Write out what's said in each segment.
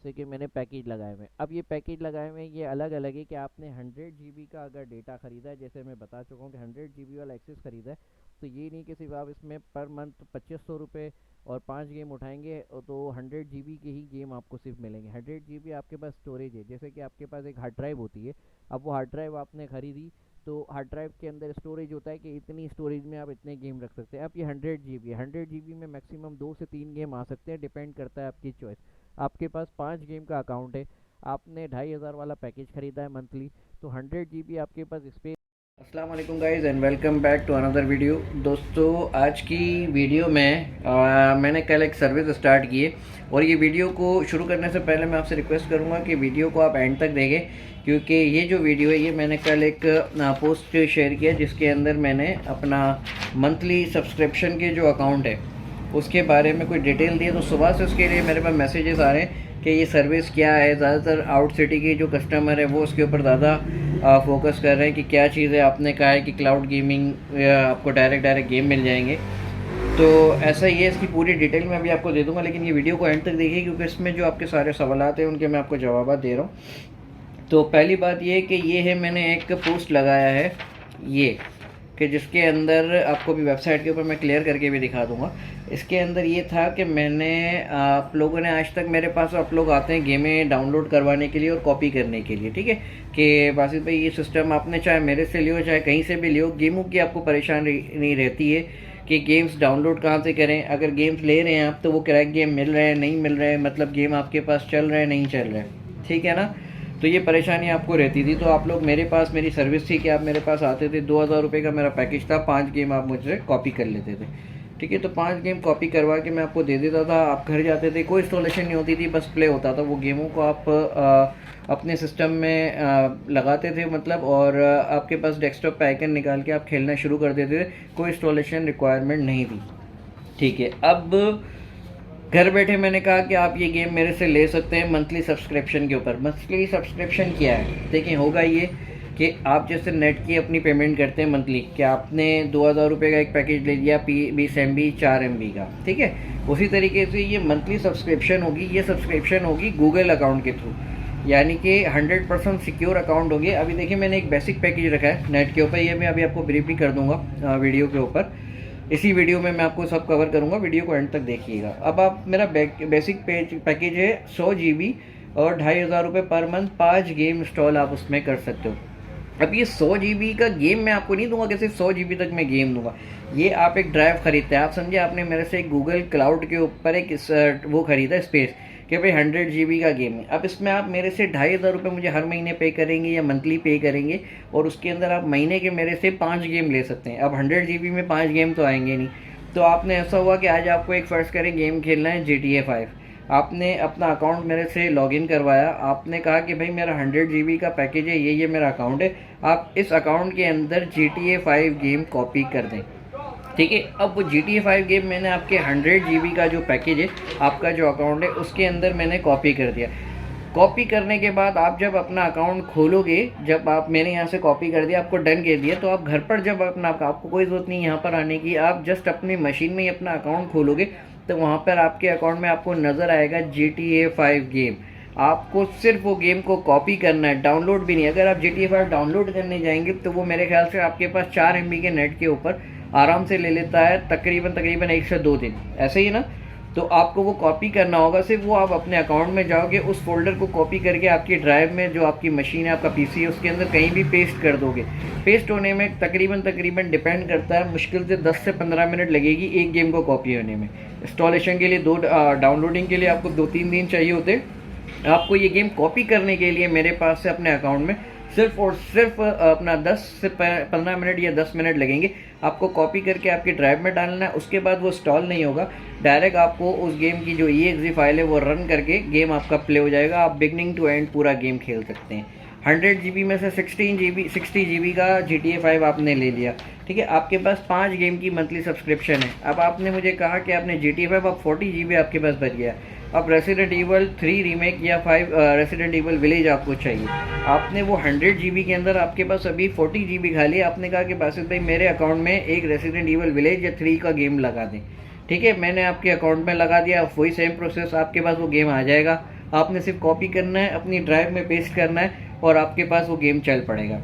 जैसे कि मैंने पैकेज लगाए हुए हैं। अब ये पैकेज लगाए हुए हैं ये अलग अलग है कि आपने 100 GB का अगर डेटा ख़रीदा है, जैसे मैं बता चुका हूँ कि 100 GB वाला एक्सेस ख़रीदा है, तो ये नहीं कि सिर्फ आप इसमें पर मंथ 2500 रुपये और 5 गेम उठाएंगे तो 100 GB के ही गेम आपको सिर्फ मिलेंगे। 100 GB आपके पास स्टोरेज है, जैसे कि आपके पास एक हार्ड ड्राइव होती है। अब वो हार्ड ड्राइव आपने ख़रीदी तो हार्ड ड्राइव के अंदर स्टोरेज होता है कि इतनी स्टोरेज में आप इतने गेम रख सकते हैं। अब ये 100 GB है, 100 GB में मैक्सिमम 2 से 3 गेम आ सकते हैं, डिपेंड करता है आपकी चॉइस। आपके पास 5 गेम का अकाउंट है, आपने 2500 वाला पैकेज खरीदा है मंथली, तो 100 GB आपके पास स्पेस। अस्सलाम वालेकुम guys and welcome back to another video. दोस्तों आज की वीडियो में मैंने कल एक सर्विस स्टार्ट की है और ये वीडियो को शुरू करने से पहले मैं आपसे रिक्वेस्ट करूँगा कि वीडियो को आप एंड तक देखें, क्योंकि ये जो वीडियो है ये मैंने कल एक पोस्ट शेयर किया जिसके अंदर मैंने अपना मंथली सब्सक्रिप्शन के जो अकाउंट है उसके बारे में कोई डिटेल दी है। तो सुबह से उसके लिए मेरे पास मैसेजेस आ रहे हैं कि ये सर्विस क्या है। ज़्यादातर आउट सिटी के जो कस्टमर है वो उसके ऊपर ज़्यादा फोकस कर रहे हैं कि क्या चीज़ है। आपने कहा है कि क्लाउड गेमिंग आपको डायरेक्ट गेम मिल जाएंगे, तो ऐसा ही है। इसकी पूरी डिटेल मैं अभी आपको दे दूंगा, लेकिन ये वीडियो को एंड तक देखिए क्योंकि इसमें जो आपके सारे सवालात हैं उनके मैं आपको जवाब दे रहा हूँ। तो पहली बात ये है कि ये है, मैंने एक पोस्ट लगाया है ये कि जिसके अंदर आपको भी वेबसाइट के ऊपर मैं क्लियर करके भी दिखा दूंगा। इसके अंदर ये था कि मैंने आप लोगों ने आज तक मेरे पास आप लोग आते हैं गेमें डाउनलोड करवाने के लिए और कॉपी करने के लिए, ठीक है, कि बासित भाई ये सिस्टम आपने चाहे मेरे से लियो चाहे कहीं से भी लियो, गेमों की आपको परेशानी नहीं रहती है कि गेम्स डाउनलोड कहाँ से करें। अगर गेम्स ले रहे हैं आप तो वो क्रैक गेम मिल रहे हैं नहीं मिल रहे हैं, मतलब गेम आपके पास चल रहे हैं नहीं चल रहे हैं, ठीक है ना। तो ये परेशानी आपको रहती थी, तो आप लोग मेरे पास, मेरी सर्विस थी कि आप मेरे पास आते थे, 2000 रुपये का मेरा पैकेज था, 5 गेम आप मुझसे कॉपी कर लेते थे, ठीक है। तो 5 गेम कॉपी करवा के मैं आपको दे देता था, आप घर जाते थे, कोई इंस्टॉलेशन नहीं होती थी, बस प्ले होता था। वो गेमों को आप अपने सिस्टम में लगाते थे मतलब, और आपके पास डेस्कटॉप पे आइकन निकाल के आप खेलना शुरू कर देते थे, कोई इंस्टॉलेशन रिक्वायरमेंट नहीं थी, ठीक है। अब घर बैठे मैंने कहा कि आप ये गेम मेरे से ले सकते हैं मंथली सब्सक्रिप्शन के ऊपर। मंथली सब्सक्रिप्शन क्या है देखिए, होगा ये कि आप जैसे नेट की अपनी पेमेंट करते हैं मंथली, कि आपने 2000 रुपये का एक पैकेज ले लिया 20 MB 4 MB का, ठीक है। उसी तरीके से ये मंथली सब्सक्रिप्शन होगी, ये सब्सक्रिप्शन होगी गूगल अकाउंट के थ्रू, यानी कि 100% सिक्योर अकाउंट होंगे। अभी देखिए मैंने एक बेसिक पैकेज रखा है नेट के ऊपर, ये मैं अभी आपको ब्रीफ भी कर दूंगा वीडियो के ऊपर। इसी वीडियो में मैं आपको सब कवर करूंगा, वीडियो को एंड तक देखिएगा। अब आप मेरा बेसिक पैकेज है 100 GB और 2500 रुपये पर मंथ, 5 गेम इंस्टॉल आप उसमें कर सकते हो। अब ये 100 GB का गेम मैं आपको नहीं दूंगा कि सिर्फ 100 GB तक मैं गेम दूंगा। ये आप एक ड्राइव खरीदते हैं, आप समझे, आपने मेरे से एक गूगल क्लाउड के ऊपर एक वो खरीदा स्पेस कि भाई 100 GB का गेम है। अब इसमें आप मेरे से 2500 रुपये मुझे हर महीने पे करेंगे या मंथली पे करेंगे, और उसके अंदर आप महीने के मेरे से 5 गेम ले सकते हैं। अब 100 GB में 5 गेम तो आएंगे नहीं, तो आपने ऐसा हुआ कि आज आपको एक फ़र्ज़ करें गेम खेलना है GTA 5, आपने अपना अकाउंट मेरे से लॉगिन करवाया, आपने कहा कि भाई मेरा 100 GB का पैकेज है, ये मेरा अकाउंट है, आप इस अकाउंट के अंदर GTA 5 गेम कॉपी कर दें, ठीक है। अब वो GTA 5 गेम मैंने आपके 100 GB का जो पैकेज है, आपका जो अकाउंट है उसके अंदर मैंने कॉपी कर दिया। कॉपी करने के बाद आप जब अपना अकाउंट खोलोगे, जब आप मैंने यहाँ से कॉपी कर दिया, आपको डन कर दिया, तो आप घर पर जब अपना, आपको कोई ज़रूरत नहीं यहाँ पर आने की, आप जस्ट अपनी मशीन में ही अपना अकाउंट खोलोगे तो वहाँ पर आपके अकाउंट में आपको नज़र आएगा GTA 5 गेम। आपको सिर्फ वो गेम को कॉपी करना है, डाउनलोड भी नहीं। अगर आप GTA 5 डाउनलोड करने जाएंगे तो वो मेरे ख्याल से आपके पास 4 MB के नेट के ऊपर आराम से ले लेता है, तकरीबन 1 से 2 दिन, ऐसे ही ना। तो आपको वो कॉपी करना होगा, सिर्फ वो आप अपने अकाउंट में जाओगे, उस फोल्डर को कॉपी करके आपकी ड्राइव में, जो आपकी मशीन है, आपका पीसी है, उसके अंदर कहीं भी पेस्ट कर दोगे। पेस्ट होने में तकरीबन डिपेंड करता है, मुश्किल से 10 से 15 मिनट लगेगी एक गेम को कॉपी होने में। इंस्टॉलेशन के लिए डाउनलोडिंग के लिए आपको 2-3 दिन चाहिए होते। आपको ये गेम कॉपी करने के लिए मेरे पास से अपने अकाउंट में सिर्फ और सिर्फ अपना 10 से 15 मिनट या 10 मिनट लगेंगे। आपको कॉपी करके आपकी ड्राइव में डालना है, उसके बाद वो इंस्टॉल नहीं होगा, डायरेक्ट आपको उस गेम की जो exe फाइल है वो रन करके गेम आपका प्ले हो जाएगा। आप बिगनिंग टू एंड पूरा गेम खेल सकते हैं। 100 GB में से 60 GB का GTA 5 आपने ले लिया, ठीक है। आपके पास 5 गेम की मंथली सब्सक्रिप्शन है। अब आपने मुझे कहा कि आपने GTA 5, अब 40 GB आपके पास बच गया। अब रेसिडेंट ईवल 3 रीमेक या 5 रेसिडेंट ईवल विलेज आपको चाहिए। आपने वो 100 GB के अंदर आपके पास अभी 40 GB खाली, आपने कहा कि बासित भाई मेरे अकाउंट में एक रेसिडेंट ईवल विलेज या 3 का गेम लगा दें, ठीक है। मैंने आपके अकाउंट में लगा दिया, वही सेम प्रोसेस, आपके पास वो गेम आ जाएगा, आपने सिर्फ कॉपी करना है, अपनी ड्राइव में पेस्ट करना है और आपके पास वो गेम चल पड़ेगा।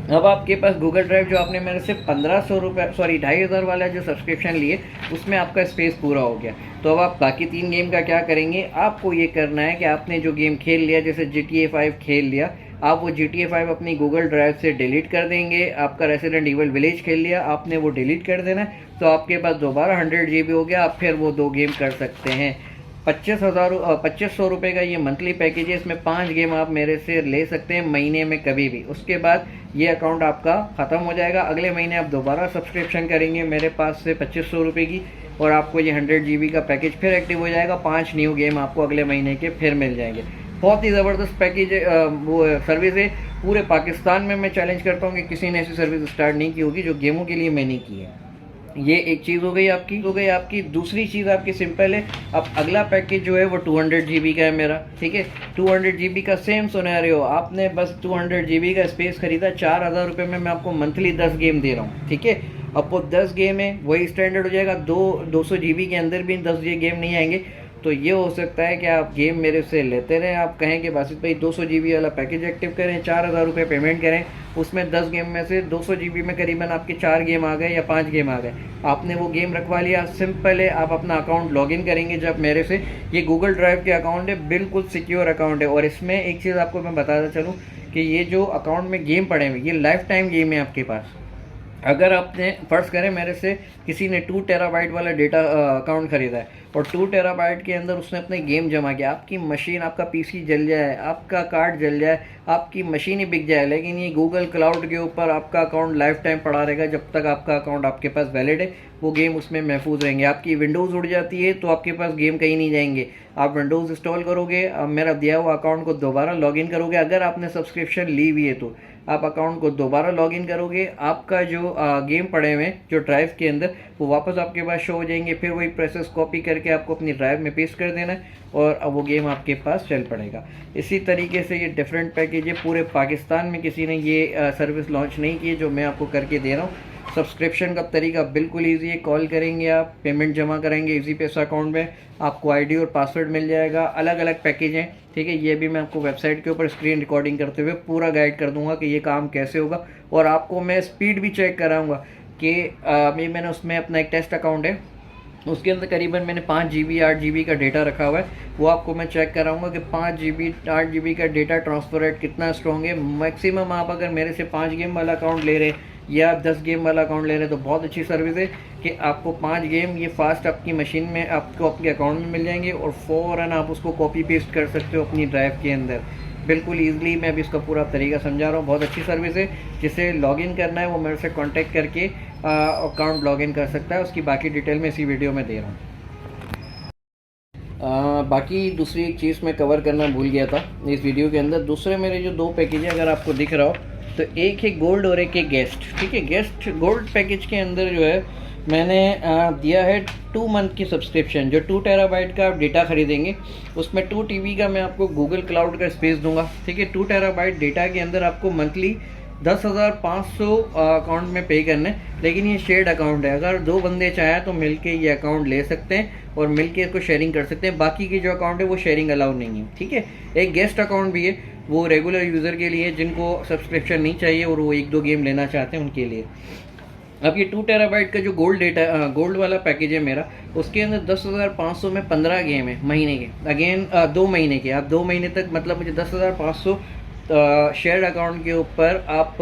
अब आपके पास गूगल ड्राइव जो आपने मेरे से 1500 रुपये 2,500 वाला जो सब्सक्रिप्शन लिए, उसमें आपका स्पेस पूरा हो गया। तो अब आप बाकी 3 गेम का क्या करेंगे, आपको ये करना है कि आपने जो गेम खेल लिया, जैसे GTA 5 खेल लिया, आप वो GTA 5 अपनी गूगल ड्राइव से डिलीट कर देंगे। आपका रेसिडेंट इवल विलेज खेल लिया, आपने वो डिलीट कर देना है, तो आपके पास दोबारा 100 GB हो गया। आप फिर वो 2 गेम कर सकते हैं। 2500 रुपये का ये मंथली पैकेज है। इसमें 5 गेम आप मेरे से ले सकते हैं महीने में कभी भी। उसके बाद ये अकाउंट आपका ख़त्म हो जाएगा। अगले महीने आप दोबारा सब्सक्रिप्शन करेंगे मेरे पास से 2500 रुपये की, और आपको ये 100 GB का पैकेज फिर एक्टिव हो जाएगा। 5 न्यू गेम आपको अगले महीने के फिर मिल जाएंगे। बहुत ही ज़बरदस्त पैकेज वो सर्विस है। पूरे पाकिस्तान में मैं चैलेंज करता हूँ कि किसी ने ऐसी सर्विस स्टार्ट नहीं की होगी जो गेमों के लिए मैंने की है। ये एक चीज़ हो गई आपकी। दूसरी चीज़ आपकी सिंपल है। अब अगला पैकेज जो है वो 200 GB का है मेरा, ठीक है। 200 GB का सेम सिनेरियो, आपने बस 200 GB का स्पेस खरीदा, 4000 रुपये में मैं आपको मंथली 10 गेम दे रहा हूँ, ठीक है। अब वो 10 गेम है, वही स्टैंडर्ड हो जाएगा। 200 GB के अंदर भी 10 गेम नहीं आएंगे। तो ये हो सकता है कि आप गेम मेरे से लेते रहें, आप कहें कि बासित भाई 200 GB वाला पैकेज एक्टिव करें, 4000 रुपये पेमेंट करें, उसमें 10 गेम में से 200 GB में करीबन आपके 4 गेम आ गए या 5 गेम आ गए। आपने वो गेम रखवा लिया। सिंपल है, आप अपना अकाउंट लॉगिन करेंगे जब मेरे से। ये गूगल ड्राइव के अकाउंट है, बिल्कुल सिक्योर अकाउंट है। और इसमें एक चीज़ आपको मैं बताता चलूँ कि ये जो अकाउंट में गेम पड़े हुए, ये लाइफ टाइम गेम है आपके पास। अगर आपने फ़र्ज़ करें मेरे से किसी ने 2 टेराबाइट वाला डेटा अकाउंट ख़रीदा है और 2 टेराबाइट के अंदर उसने अपने गेम जमा किया, आपकी मशीन, आपका पीसी जल जाए, आपका कार्ड जल जाए, आपकी मशीन ही बिक जाए, लेकिन ये गूगल क्लाउड के ऊपर आपका अकाउंट लाइफ टाइम पड़ा रहेगा। जब तक आपका अकाउंट आपके पास वैलिड है, वो गेम उसमें महफूज रहेंगे। आपकी विंडोज़ उड़ जाती है तो आपके पास गेम कहीं नहीं जाएंगे। आप विंडोज़ इंस्टॉल करोगे, मेरा दिया हुआ अकाउंट को दोबारा लॉगिन करोगे, अगर आपने सब्सक्रिप्शन ली हुई है तो आप अकाउंट को दोबारा लॉगिन करोगे, आपका जो गेम पड़े हुए हैं जो ड्राइव के अंदर, वो वापस आपके पास शो हो जाएंगे। फिर वही प्रोसेस कॉपी करके आपको अपनी ड्राइव में पेस्ट कर देना है और अब वो गेम आपके पास चल पड़ेगा। इसी तरीके से ये डिफरेंट पैकेज है। पूरे पाकिस्तान में किसी ने ये सर्विस लॉन्च नहीं की है जो मैं आपको करके दे रहा हूँ। सब्सक्रिप्शन का तरीका बिल्कुल ईजी है। कॉल करेंगे आप, पेमेंट जमा करेंगे इजी पैसा अकाउंट में, आपको आईडी और पासवर्ड मिल जाएगा। अलग अलग पैकेज हैं, ठीक है। ये भी मैं आपको वेबसाइट के ऊपर स्क्रीन रिकॉर्डिंग करते हुए पूरा गाइड कर दूंगा कि ये काम कैसे होगा। और आपको मैं स्पीड भी चेक कराऊंगा कि मैंने उसमें अपना एक टेस्ट अकाउंट है, उसके अंदर करीबन मैंने 5 GB 8 GB का डेटा रखा हुआ है। वो आपको मैं चेक कराऊंगा कि 5 GB 8 GB का डेटा ट्रांसफर रेट कितना स्ट्रॉन्ग है। मैक्सिमम आप अगर मेरे से 5 गेम वाला अकाउंट ले रहे या 10 गेम वाला अकाउंट ले रहे तो बहुत अच्छी सर्विस है कि आपको 5 गेम ये फास्ट आपकी मशीन में आपको आपके अकाउंट में मिल जाएंगे और फ़ौरन आप उसको कॉपी पेस्ट कर सकते हो अपनी ड्राइव के अंदर बिल्कुल ईजिली। मैं अभी इसका पूरा तरीका समझा रहा हूँ। बहुत अच्छी सर्विस है। जिसे लॉगिन करना है वो मेरे से कांटेक्ट करके अकाउंट लॉगिन कर सकता है। उसकी बाकी डिटेल मैं इसी वीडियो में दे रहा हूँ। बाकी दूसरी एक चीज़ मैं कवर करना भूल गया था इस वीडियो के अंदर। दूसरे मेरे जो 2 पैकेज है अगर आपको दिख रहा हो तो एक है गोल्ड और एक है गेस्ट, ठीक है। गेस्ट गोल्ड पैकेज के अंदर जो है मैंने दिया है 2 मंथ की सब्सक्रिप्शन। जो 2 टेराबाइट का आप डेटा खरीदेंगे उसमें 2 TB का मैं आपको गूगल क्लाउड का स्पेस दूंगा, ठीक है। 2 टेराबाइट डेटा के अंदर आपको मंथली 10,500 अकाउंट में पे करना है। लेकिन ये शेयर्ड अकाउंट है, अगर 2 बंदे चाहें तो मिलके ये अकाउंट ले सकते हैं और मिलके इसको शेयरिंग कर सकते हैं। बाकी की जो अकाउंट है वो शेयरिंग अलाउड नहीं है, ठीक है। एक गेस्ट अकाउंट भी है, वो रेगुलर यूज़र के लिए जिनको सब्सक्रिप्शन नहीं चाहिए और वो 1-2 गेम लेना चाहते हैं उनके लिए। अब ये 2 टेराबाइट का जो गोल्ड वाला पैकेज है मेरा, उसके अंदर 10,500 में 15 गेम है महीने के। अगेन 2 महीने के, आप 2 महीने तक मतलब मुझे 10,500 शेयर अकाउंट के ऊपर आप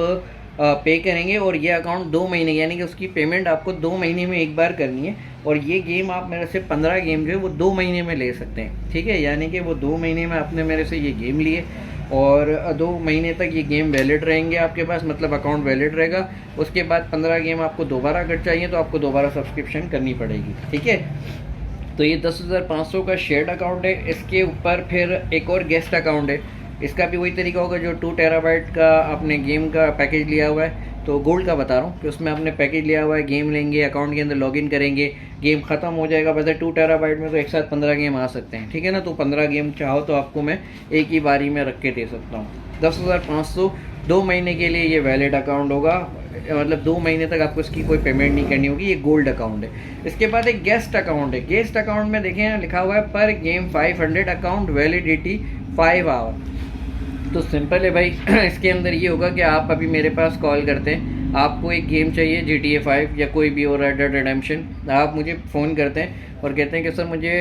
पे करेंगे और ये अकाउंट 2 महीने यानी कि उसकी पेमेंट आपको 2 महीने में एक बार करनी है। और ये गेम आप मेरे से 15 गेम जो है वो 2 महीने में ले सकते हैं, ठीक है। यानी कि वो 2 महीने में आपने मेरे से ये गेम लिए और 2 महीने तक ये गेम वैलिड रहेंगे आपके पास, मतलब अकाउंट वैलिड रहेगा। उसके बाद 15 गेम आपको दोबारा अगर चाहिए तो आपको दोबारा सब्सक्रिप्शन करनी पड़ेगी, ठीक है। तो ये 10,500 का शेयर्ड अकाउंट है। इसके ऊपर फिर एक और गेस्ट अकाउंट है। इसका भी वही तरीका होगा जो 2 टेराबाइट का आपने गेम का पैकेज लिया हुआ है। तो गोल्ड का बता रहा हूँ कि उसमें आपने पैकेज लिया हुआ है, गेम लेंगे, अकाउंट के अंदर लॉगिन करेंगे, गेम ख़त्म हो जाएगा। वैसे 2 टेराबाइट में तो एक साथ 15 गेम आ सकते हैं, ठीक है ना। तो 15 गेम चाहो तो आपको मैं एक ही बारी में रख के दे सकता हूँ। 10,500 2 महीने के लिए ये वैलिड अकाउंट होगा। मतलब 2 महीने तक आपको इसकी कोई पेमेंट नहीं करनी होगी। ये गोल्ड अकाउंट है। इसके बाद एक गेस्ट अकाउंट है। गेस्ट अकाउंट में देखें यहाँ लिखा हुआ है पर गेम 500 अकाउंट वैलिडिटी 5 आवर। तो सिंपल है भाई इसके अंदर ये होगा कि आप अभी मेरे पास कॉल करते हैं, आपको एक गेम चाहिए GTA 5 या कोई भी और रेड डेड रिडेम्पशन, आप मुझे फ़ोन करते हैं और कहते हैं कि सर मुझे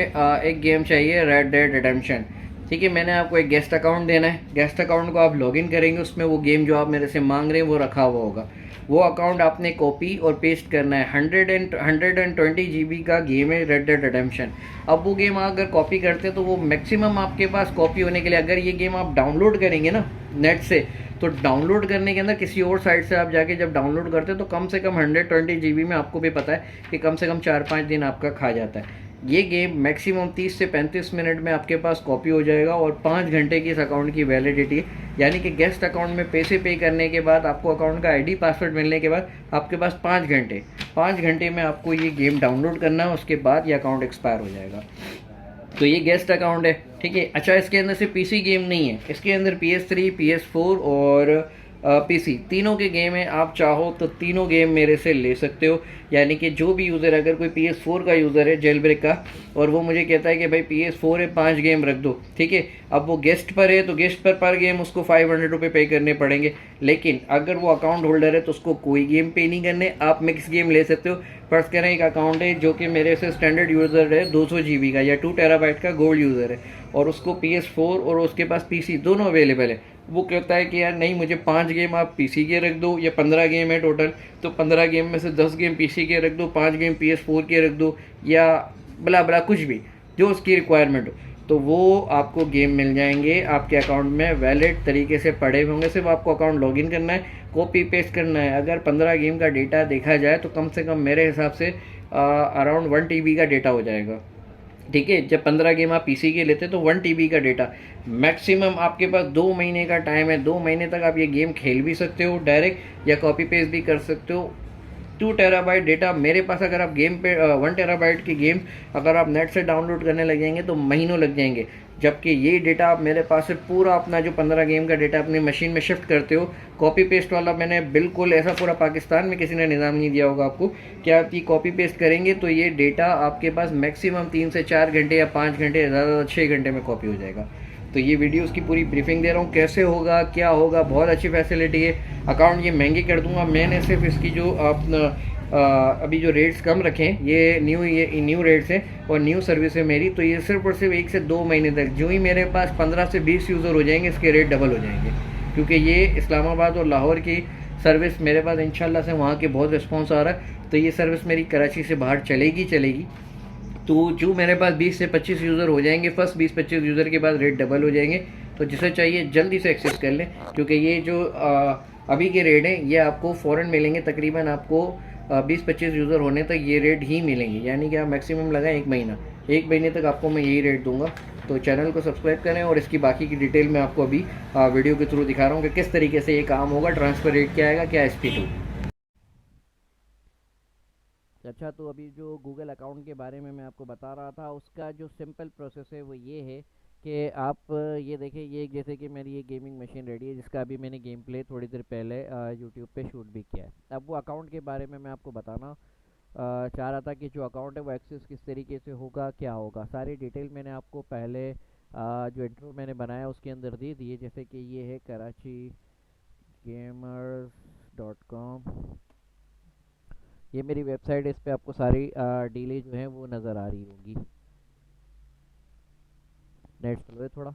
एक गेम चाहिए रेड डेड रिडेम्पशन। ठीक है, मैंने आपको एक गेस्ट अकाउंट देना है। गेस्ट अकाउंट को आप लॉगिन करेंगे, उसमें वो गेम जो आप मेरे से मांग रहे हैं वो रखा हुआ होगा। वो अकाउंट आपने कॉपी और पेस्ट करना है। 120 GB का गेम है रेड डेड रिडेम्पशन। अब वो गेम अगर कॉपी करते हैं तो वो मैक्सिमम आपके पास कॉपी होने के लिए, अगर ये गेम आप डाउनलोड करेंगे ना नेट से, तो डाउनलोड करने के अंदर किसी और साइट से आप जाके जब डाउनलोड करते हैं तो कम से कम 120 GB में आपको भी पता है कि कम से कम 4-5 दिन आपका खा जाता है। ये गेम मैक्सिमम 30 से 35 मिनट में आपके पास कॉपी हो जाएगा और 5 घंटे की इस अकाउंट की वैलिडिटी, यानी कि गेस्ट अकाउंट में पैसे पे करने के बाद आपको अकाउंट का आईडी पासवर्ड मिलने के बाद आपके पास 5 घंटे में आपको ये गेम डाउनलोड करना है, उसके बाद ये अकाउंट एक्सपायर हो जाएगा। तो ये गेस्ट अकाउंट है, ठीक है। अच्छा, इसके अंदर सिर्फ PC गेम नहीं है, इसके अंदर PS3, PS4 और PC तीनों के गेम हैं। आप चाहो तो तीनों गेम मेरे से ले सकते हो। यानी कि जो भी यूज़र, अगर कोई PS4 का यूज़र है जेल ब्रेक का, और वो मुझे कहता है कि भाई PS4 है 5 गेम रख दो, ठीक है। अब वो गेस्ट पर है तो गेस्ट पर गेम उसको 500 रुपये पे करने पड़ेंगे। लेकिन अगर वो अकाउंट होल्डर है तो उसको कोई गेम पे नहीं करने, आप मिक्स गेम ले सकते हो। फर्स्ट करें एक अकाउंट है जो कि मेरे से स्टैंडर्ड यूज़र है 200 GB का या 2 टेराबाइट का गोल्ड यूज़र है, और उसको PS4 और उसके पास PC दोनों अवेलेबल है। वो कहता है कि यार नहीं, मुझे 5 गेम आप PC के रख दो, या 15 गेम है टोटल, तो 15 गेम में से 10 गेम PC के रख दो, 5 गेम PS4 के रख दो, या बला बला कुछ भी जो उसकी रिक्वायरमेंट हो, तो वो आपको गेम मिल जाएंगे आपके अकाउंट में वैलिड तरीके से पड़े हुए होंगे। सिर्फ आपको अकाउंट लॉगिन करना है, कॉपी पेस्ट करना है। अगर 15 गेम का डेटा देखा जाए तो कम से कम मेरे हिसाब से अराउंड 1 TB का डेटा हो जाएगा, ठीक है। जब 15 गेम आप PC के लेते तो 1 TB का डेटा मैक्सिमम आपके पास 2 महीने का टाइम है। 2 महीने तक आप ये गेम खेल भी सकते हो डायरेक्ट, या कॉपी पेस्ट भी कर सकते हो। 2 टेराबाइट डेटा मेरे पास, अगर आप गेम पे 1 टेराबाइट की गेम अगर आप नेट से डाउनलोड करने लग जाएंगे तो महीनों लग जाएंगे। जबकि ये डेटा आप मेरे पास से पूरा अपना जो 15 गेम का डेटा अपनी मशीन में शिफ्ट करते हो, कॉपी पेस्ट वाला मैंने बिल्कुल ऐसा पूरा पाकिस्तान में किसी ने निज़ाम नहीं दिया होगा आपको कि आप ये कॉपी पेस्ट करेंगे तो ये डेटा आपके पास मैक्सिमम 3 से 4 घंटे या 5 घंटे, ज़्यादा 6 घंटे में कॉपी हो जाएगा। तो ये वीडियो उसकी पूरी ब्रीफिंग दे रहा हूँ कैसे होगा क्या होगा। बहुत अच्छी फैसिलिटी है। अकाउंट ये महंगे कर दूंगा। मैंने सिर्फ इसकी जो अभी जो रेट्स कम रखे हैं, ये न्यू रेट्स हैं और न्यू सर्विस है मेरी, तो ये सिर्फ और सिर्फ 1 से 2 महीने तक, जो ही मेरे पास 15 से 20 यूज़र हो जाएंगे इसके रेट डबल हो जाएंगे। क्योंकि ये इस्लामाबाद और लाहौर की सर्विस मेरे पास इंशाल्लाह से वहाँ के बहुत रिस्पॉन्स आ रहा है, तो ये सर्विस मेरी कराची से बाहर चलेगी। तो जो मेरे पास 20 से 25 यूज़र हो जाएंगे, फर्स्ट 20-25 यूज़र के बाद रेट डबल हो जाएंगे। तो जिसे चाहिए जल्दी से एक्सेस कर लें, क्योंकि ये जो अभी के रेट हैं ये आपको फ़ौरन मिलेंगे। तकरीबन आपको 20-25 यूज़र होने तक ये रेट ही मिलेंगे, यानी कि आप मैक्सिमम लगाएं 1 महीने तक आपको मैं यही रेट दूंगा। तो चैनल को सब्सक्राइब करें, और इसकी बाकी की डिटेल मैं आपको अभी वीडियो के थ्रू दिखा रहा हूँ कि किस तरीके से ये काम होगा। ट्रांसफ़र रेट क्या आएगा, क्या SP2। अच्छा, तो अभी जो गूगल अकाउंट के बारे में मैं आपको बता रहा था, उसका जो सिंपल प्रोसेस है वो ये है कि आप ये देखें, ये जैसे कि मेरी ये गेमिंग मशीन रेडी है जिसका अभी मैंने गेम प्ले थोड़ी देर पहले यूट्यूब पे शूट भी किया है। अब वो अकाउंट के बारे में मैं आपको बताना चाह रहा था कि जो अकाउंट है वो एक्सेस किस तरीके से होगा, क्या होगा। सारी डिटेल मैंने आपको पहले जो इंट्रो मैंने बनाया उसके अंदर दे दिए। जैसे कि ये है KarachiGamers.com, ये मेरी वेबसाइट है। इस पे आपको सारी डीलें जो हैं वो नज़र आ रही होंगी। नेट स्लो है थोड़ा,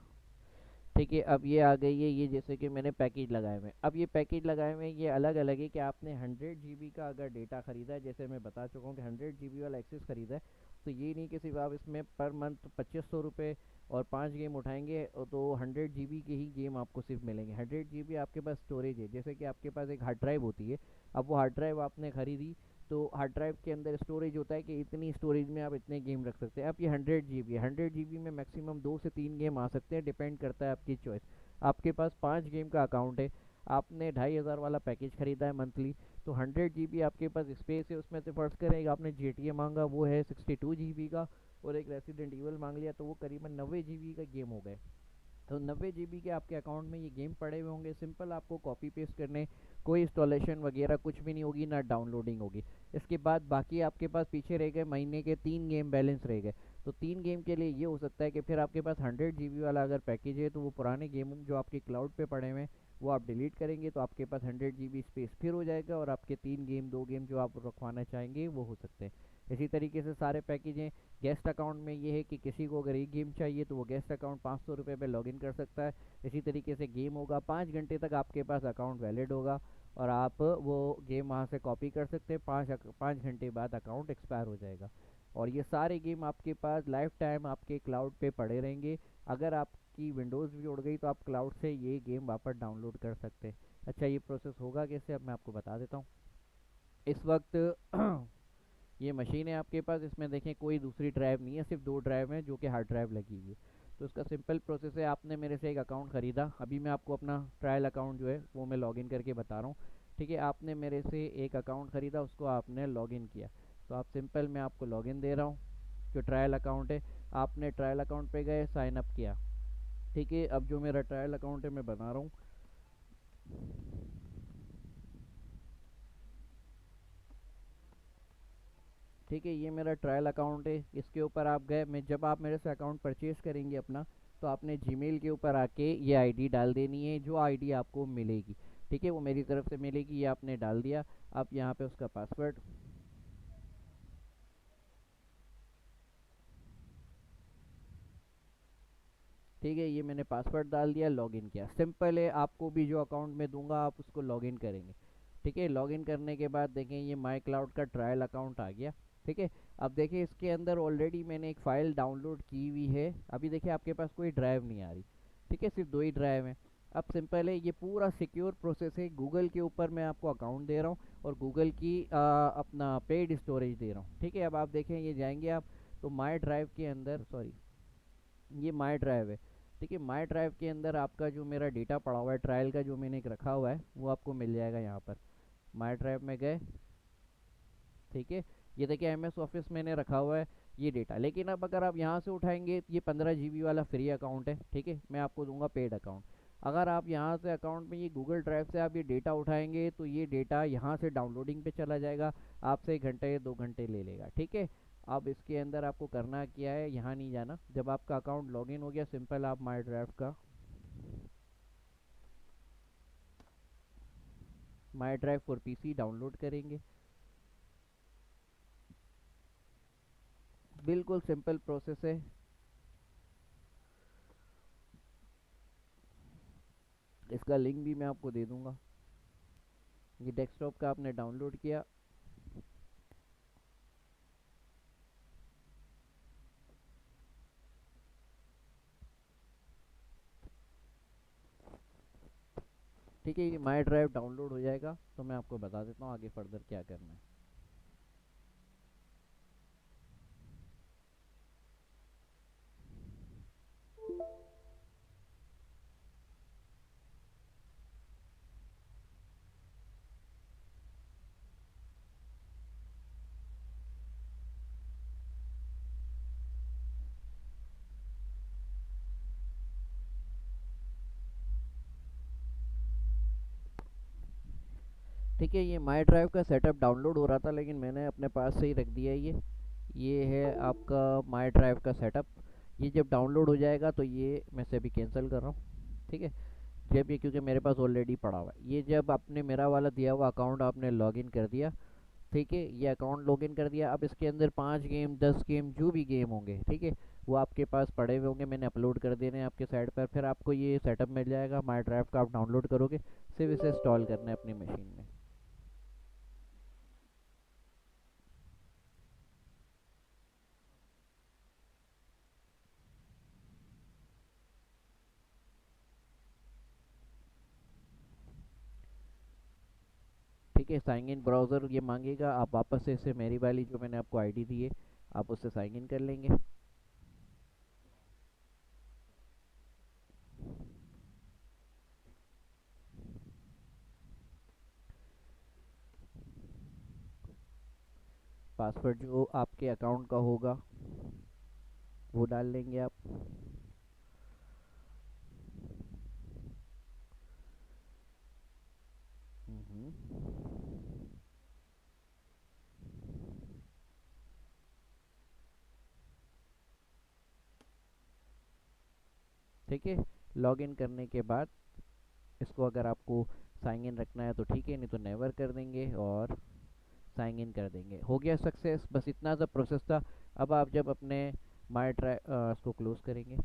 ठीक है। अब ये आ गई है, ये जैसे कि मैंने पैकेज लगाए हुए हैं। अब ये पैकेज लगाए हुए हैं ये अलग अलग है कि आपने 100 GB का अगर डेटा ख़रीदा है, जैसे मैं बता चुका हूँ कि 100 GB वाला एक्सेस ख़रीदा है, तो ये नहीं कि सिर्फ आप इसमें पर मंथ 2500 रुपये और 5 गेम उठाएंगे तो 100 GB के ही गेम आपको सिर्फ मिलेंगे। 100 GB आपके पास स्टोरेज है, जैसे कि आपके पास एक हार्ड ड्राइव होती है। अब वो हार्ड ड्राइव आपने ख़रीदी तो हार्ड ड्राइव के अंदर स्टोरेज होता है कि इतनी स्टोरेज में आप इतने गेम रख सकते हैं। अब ये 100 GB है, 100 GB में मैक्सिमम 2 से 3 गेम आ सकते हैं, डिपेंड करता है आपकी चॉइस। आपके पास 5 गेम का अकाउंट है, आपने 2500 वाला पैकेज ख़रीदा है मंथली, तो 100 GB आपके पास स्पेस है। उसमें से फर्स्ट करें आपने GTA मांगा, वो है 62 GB का, और एक रेसिडेंट ईवल मांग लिया तो वो करीबन 90 GB का गेम हो गए। तो 90 GB के आपके अकाउंट में ये गेम पड़े हुए होंगे। सिंपल आपको कॉपी पेस्ट करने, कोई इंस्टॉलेशन वगैरह कुछ भी नहीं होगी, ना डाउनलोडिंग होगी। इसके बाद बाकी आपके पास पीछे रह गए महीने के 3 गेम बैलेंस रह गए। तो 3 गेम के लिए ये हो सकता है कि फिर आपके पास 100 GB वाला अगर पैकेज है तो वो पुराने गेम जो आपके क्लाउड पे पड़े हुए हैं वो आप डिलीट करेंगे तो आपके पास 100 GB स्पेस फिर हो जाएगा, और आपके 3 गेम 2 गेम जो आप रखवाना चाहेंगे वो हो सकते हैं। इसी तरीके से सारे पैकेज हैं। गेस्ट अकाउंट में ये है कि किसी को अगर एक गेम चाहिए तो वो गेस्ट अकाउंट 500 रुपये पे लॉगिन कर सकता है। इसी तरीके से गेम होगा 5 घंटे तक आपके पास अकाउंट वैलिड होगा, और आप वो गेम वहाँ से कॉपी कर सकते हैं। 5 घंटे बाद अकाउंट एक्सपायर हो जाएगा, और ये सारे गेम आपके पास लाइफ टाइम आपके क्लाउड पे पड़े रहेंगे। अगर आपकी विंडोज़ भी उड़ गई तो आप क्लाउड से ये गेम वापस डाउनलोड कर सकते हैं। अच्छा, ये प्रोसेस होगा कैसे, अब मैं आपको बता देता हूँ। इस वक्त ये मशीन है आपके पास, इसमें देखें कोई दूसरी ड्राइव नहीं है, सिर्फ 2 ड्राइव हैं जो कि हार्ड ड्राइव लगी हुई है। तो इसका सिंपल प्रोसेस है, आपने मेरे से एक अकाउंट ख़रीदा, अभी मैं आपको अपना ट्रायल अकाउंट जो है वो मैं लॉगिन करके बता रहा हूँ। ठीक है, आपने मेरे से एक अकाउंट ख़रीदा, उसको आपने लॉगिन किया। तो आप सिंपल मैं आपको लॉगिन दे रहा हूँ, जो ट्रायल अकाउंट है। आपने ट्रायल अकाउंट पे गए, साइन अप किया। ठीक है, अब जो मेरा ट्रायल अकाउंट है मैं बना रहा हूँ। ठीक है, ये मेरा ट्रायल अकाउंट है, इसके ऊपर आप गए। मैं जब आप मेरे से अकाउंट परचेज़ करेंगे अपना, तो आपने जीमेल के ऊपर आके ये आईडी डाल देनी है, जो आईडी आपको मिलेगी। ठीक है, वो मेरी तरफ से मिलेगी, ये आपने डाल दिया। आप यहाँ पे उसका पासवर्ड, ठीक है, ये मैंने पासवर्ड डाल दिया, लॉगिन किया। सिंपल है, आपको भी जो अकाउंट में दूंगा आप उसको लॉगिन करेंगे। ठीक है, लॉगिन करने के बाद देखें ये माई क्लाउड का ट्रायल अकाउंट आ गया। ठीक है, अब देखिए इसके अंदर ऑलरेडी मैंने एक फ़ाइल डाउनलोड की हुई है। अभी देखिए आपके पास कोई ड्राइव नहीं आ रही। ठीक है, सिर्फ 2 ही ड्राइव हैं। अब सिंपल है, ये पूरा सिक्योर प्रोसेस है। गूगल के ऊपर मैं आपको अकाउंट दे रहा हूँ, और गूगल की अपना पेड स्टोरेज दे रहा हूँ। ठीक है, अब आप देखें ये जाएंगे आप, तो माई ड्राइव के अंदर, सॉरी, ये माई ड्राइव है। ठीक है, माई ड्राइव के अंदर आपका जो मेरा डेटा पड़ा हुआ है ट्रायल का, जो मैंने एक रखा हुआ है, वो आपको मिल जाएगा यहाँ पर। माई ड्राइव में गए, ठीक है, ये देखिए एम एस ऑफिस मैंने रखा हुआ है ये डेटा। लेकिन अब अगर आप यहाँ से उठाएंगे, ये 15 GB वाला फ्री अकाउंट है। ठीक है, मैं आपको दूंगा पेड अकाउंट। अगर आप यहाँ से अकाउंट में ये गूगल ड्राइव से आप ये डेटा उठाएंगे तो ये डेटा यहाँ से डाउनलोडिंग पे चला जाएगा, आपसे 1 घंटे या 2 घंटे ले लेगा। ठीक है, अब इसके अंदर आपको करना क्या है, यहाँ नहीं जाना। जब आपका अकाउंट लॉगिन हो गया, सिंपल आप माई ड्राइव का my drive for PC download करेंगे। बिल्कुल सिंपल प्रोसेस है। इसका लिंक भी मैं आपको दे दूंगा। ये डेस्कटॉप का आपने डाउनलोड किया। ठीक है, ये माई ड्राइव डाउनलोड हो जाएगा तो मैं आपको बता देता हूँ आगे फर्दर क्या करना है। ठीक है, ये माई ड्राइव का सेटअप डाउनलोड हो रहा था, लेकिन मैंने अपने पास से ही रख दिया है ये है आपका माई ड्राइव का सेटअप। ये जब डाउनलोड हो जाएगा तो ये मैं से अभी कैंसिल कर रहा हूँ। ठीक है, जब ये, क्योंकि मेरे पास ऑलरेडी पड़ा हुआ है, ये जब आपने मेरा वाला दिया हुआ अकाउंट आपने लॉगिन कर दिया। ठीक है, ये अकाउंट लॉगिन कर दिया। अब इसके अंदर 5 गेम 10 गेम जो भी गेम होंगे, ठीक है, वो आपके पास पड़े हुए होंगे, मैंने अपलोड कर देने हैं आपके साइड पर। फिर आपको ये सेटअप मिल जाएगा, माई ड्राइव का आप डाउनलोड करोगे, सिर्फ इसे इंस्टॉल करना है अपनी मशीन में। ठीक है, साइन इन ब्राउज़र ये मांगेगा, आप वापस से इसे मेरी वाली जो मैंने आपको आईडी दी है आप उससे साइन इन कर लेंगे। पासवर्ड जो आपके अकाउंट का होगा वो डाल लेंगे आप। ठीक है। लॉगिन करने के बाद इसको अगर आपको साइन इन रखना है तो ठीक है, नहीं तो नेवर कर देंगे और साइन इन कर देंगे। हो गया सक्सेस। बस इतना सा प्रोसेस था। अब आप जब अपने माई ड्राइव इसको क्लोज करेंगे,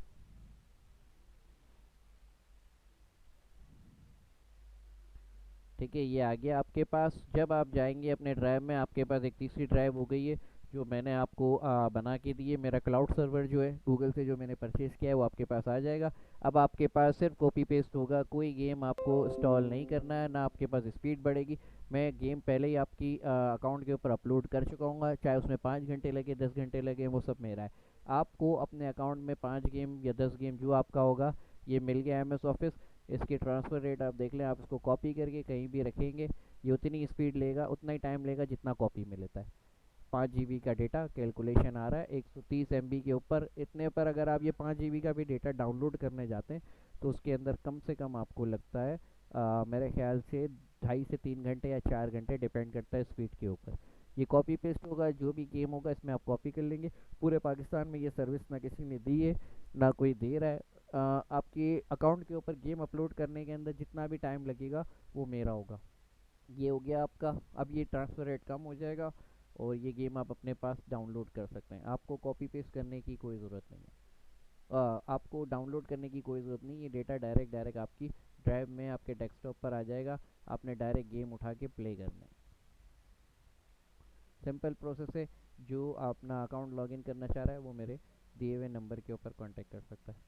ठीक है, ये आ गया आपके पास। जब आप जाएंगे अपने ड्राइव में, आपके पास एक तीसरी ड्राइव हो गई है जो मैंने आपको बना के दी है। मेरा क्लाउड सर्वर जो है गूगल से जो मैंने परचेज़ किया है वो आपके पास आ जाएगा। अब आपके पास सिर्फ कॉपी पेस्ट होगा, कोई गेम आपको इंस्टॉल नहीं करना है, ना आपके पास स्पीड बढ़ेगी। मैं गेम पहले ही आपकी अकाउंट के ऊपर अपलोड कर चुका हूँ, चाहे उसमें 5 घंटे लगे 10 घंटे लगे, वो सब मेरा है। आपको अपने अकाउंट में 5 गेम या 10 गेम जो आपका होगा ये मिल गया एम एस ऑफिस। इसकी ट्रांसफ़र रेट आप देख लें, आप इसको कॉपी करके कहीं भी रखेंगे ये उतनी स्पीड लेगा, उतना ही टाइम लेगा जितना कॉपी में लेता है। 5 GB का डेटा कैलकुलेशन आ रहा है 130 MB के ऊपर। इतने पर अगर आप ये 5 GB का भी डेटा डाउनलोड करने जाते हैं तो उसके अंदर कम से कम आपको लगता है मेरे ख्याल से 2.5 से 3 घंटे या 4 घंटे, डिपेंड करता है स्पीड के ऊपर। ये कॉपी पेस्ट होगा, जो भी गेम होगा इसमें आप कॉपी कर लेंगे। पूरे पाकिस्तान में ये सर्विस ना किसी ने दी है ना कोई दे रहा है। आपके अकाउंट के ऊपर गेम अपलोड करने के अंदर जितना भी टाइम लगेगा वो मेरा होगा। ये हो गया आपका। अब ये ट्रांसफ़र रेट कम हो जाएगा और ये गेम आप अपने पास डाउनलोड कर सकते हैं। आपको कॉपी पेस्ट करने की कोई ज़रूरत नहीं है। आपको डाउनलोड करने की कोई ज़रूरत नहीं, ये डेटा डायरेक्ट डायरेक्ट आपकी ड्राइव में आपके डेस्कटॉप पर आ जाएगा। आपने डायरेक्ट गेम उठा के प्ले करना है। सिंपल प्रोसेस है। जो अपना अकाउंट लॉगिन करना चाह रहा है वो मेरे दिए हुए नंबर के ऊपर कांटेक्ट कर सकता है।